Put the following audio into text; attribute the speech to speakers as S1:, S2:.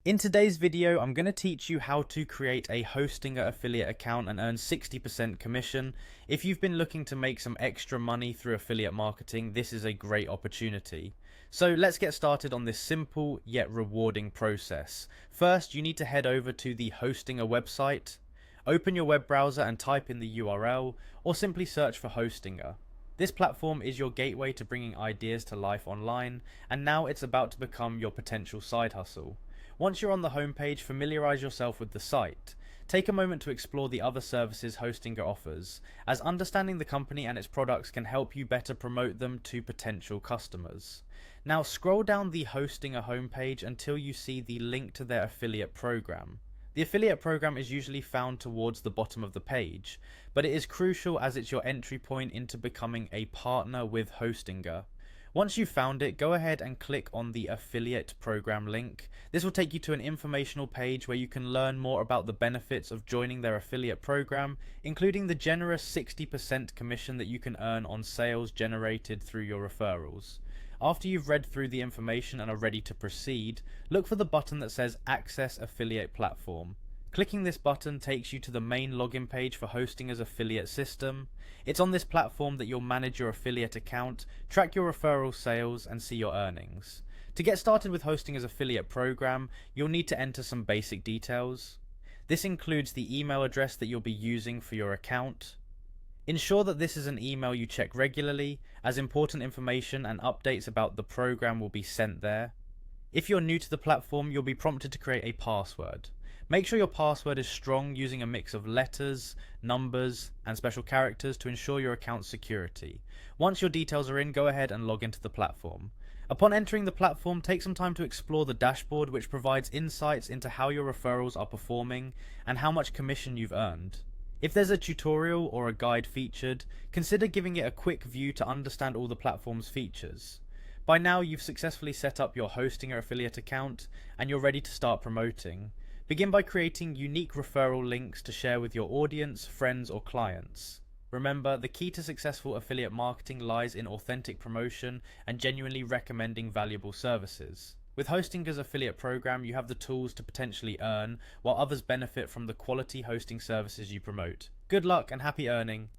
S1: In today's video, I'm going to teach you how to create a Hostinger affiliate account and earn 60% commission. If you've been looking to make some extra money through affiliate marketing, this is a great opportunity. So let's get started on this simple yet rewarding process. First, you need to head over to the Hostinger website, open your web browser and type in the URL, or simply search for Hostinger. This platform is your gateway to bringing ideas to life online, and now it's about to become your potential side hustle. Once you're on the homepage, familiarize yourself with the site. Take a moment to explore the other services Hostinger offers, as understanding the company and its products can help you better promote them to potential customers. Now scroll down the Hostinger homepage until you see the link to their affiliate program. The affiliate program is usually found towards the bottom of the page, but it is crucial as it's your entry point into becoming a partner with Hostinger. Once you've found it, go ahead and click on the affiliate program link. This will take you to an informational page where you can learn more about the benefits of joining their affiliate program, including the generous 60% commission that you can earn on sales generated through your referrals. After you've read through the information and are ready to proceed, look for the button that says Access Affiliate Platform. Clicking this button takes you to the main login page for Hostinger's affiliate system. It's on this platform that you'll manage your affiliate account, track your referral sales, and see your earnings. To get started with Hostinger's affiliate program, you'll need to enter some basic details. This includes the email address that you'll be using for your account. Ensure that this is an email you check regularly, as important information and updates about the program will be sent there. If you're new to the platform, you'll be prompted to create a password. Make sure your password is strong, using a mix of letters, numbers, and special characters to ensure your account's security. Once your details are in, go ahead and log into the platform. Upon entering the platform, take some time to explore the dashboard, which provides insights into how your referrals are performing and how much commission you've earned. If there's a tutorial or a guide featured, consider giving it a quick view to understand all the platform's features. By now, you've successfully set up your Hostinger affiliate account and you're ready to start promoting. Begin by creating unique referral links to share with your audience, friends, or clients. Remember, the key to successful affiliate marketing lies in authentic promotion and genuinely recommending valuable services. With Hostinger's affiliate program, you have the tools to potentially earn, while others benefit from the quality hosting services you promote. Good luck and happy earning!